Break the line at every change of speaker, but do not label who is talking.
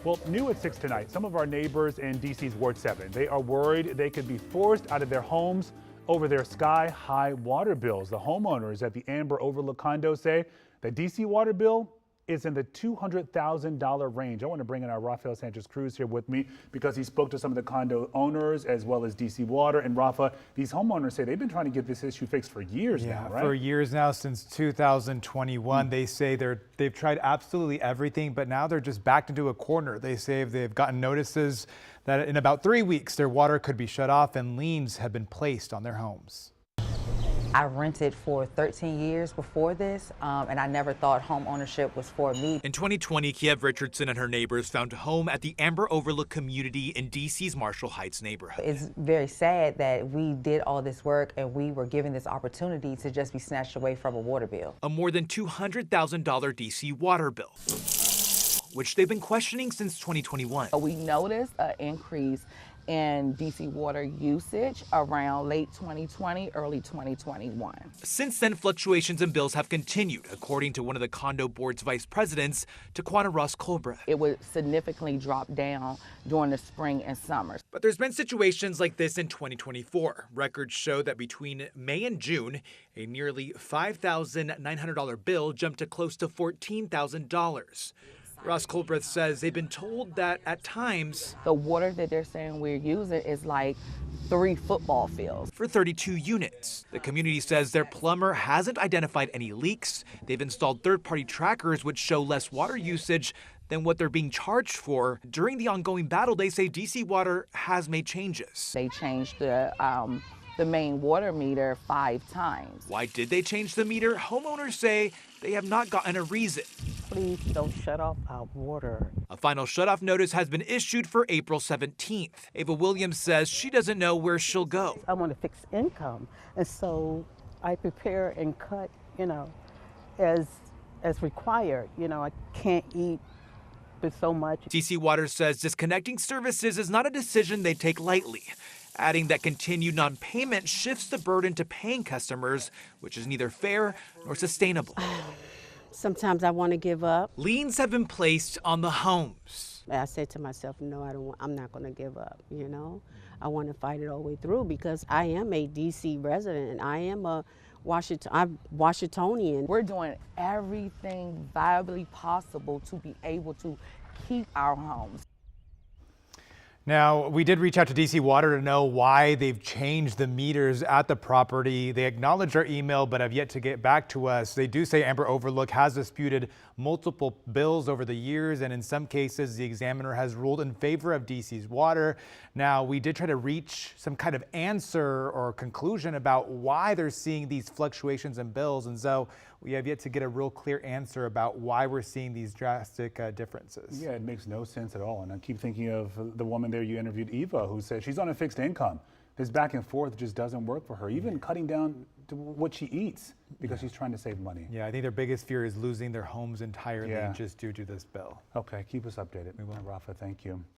Well, new at 6 tonight, some of our neighbors in DC's Ward 7, they are worried they could be forced out of their homes over their sky-high water bills. The homeowners at the Amber Overlook condo say the DC water bill is in the $200,000 range. I want to bring in our Rafael Sanchez-Cruz here with me because he spoke to some of the condo owners as well as DC Water. And Rafa, these homeowners say they've been trying to get this issue fixed for years now, right?
For years now, since 2021. They say they've tried absolutely everything, but now they're just backed into a corner. They say they've gotten notices that in about 3 weeks, their water could be shut off and liens have been placed on their homes.
I rented for 13 years before this, and I never thought home ownership was for me.
In 2020, Kiev Richardson and her neighbors found a home at the Amber Overlook Community in DC's Marshall Heights neighborhood.
It's very sad that we did all this work and we were given this opportunity to just be snatched away from a water bill.
A more than $200,000 DC water bill, which they've been questioning since 2021.
We noticed an increase in DC water usage around late 2020, early 2021.
Since then, fluctuations in bills have continued, according to one of the condo board's vice presidents, Taquana Ross Colbreth.
It would significantly drop down during the spring and summer.
But there's been situations like this in 2024. Records show that between May and June, a nearly $5,900 bill jumped to close to $14,000. Ross Colbreth says they've been told that at times
the water that they're saying we're using is like 3 football fields.
For 32 units. The community says their plumber hasn't identified any leaks. They've installed third-party trackers which show less water usage than what they're being charged for. During the ongoing battle, they say DC Water has made changes.
They changed the main water meter 5 times.
Why did they change the meter? Homeowners say they have not gotten a reason.
Please don't shut off our water.
A final shutoff notice has been issued for April 17th. Ava Williams says she doesn't know where she'll go.
I want a fixed income, and so I prepare and cut, as required. I can't eat with so much.
DC Water says disconnecting services is not a decision they take lightly, adding that continued non-payment shifts the burden to paying customers, which is neither fair nor sustainable.
Sometimes I want to give up.
Liens have been placed on the homes.
I said to myself, no, I'm not going to give up, I want to fight it all the way through because I am a DC resident and I am a Washingtonian.
We're doing everything viably possible to be able to keep our homes.
Now, we did reach out to DC Water to know why they've changed the meters at the property. They acknowledged our email, but have yet to get back to us. They do say Amber Overlook has disputed multiple bills over the years, and in some cases, the examiner has ruled in favor of DC's Water. Now, we did try to reach some kind of answer or conclusion about why they're seeing these fluctuations in bills, and so we have yet to get a real clear answer about why we're seeing these drastic differences.
Yeah, it makes no sense at all. And I keep thinking of the woman there you interviewed, Eva, who said she's on a fixed income. This back and forth just doesn't work for her, even cutting down to what she eats because she's trying to save money.
Yeah, I think their biggest fear is losing their homes entirely just due to this bill.
Okay, keep us updated. We will. Rafa, thank you.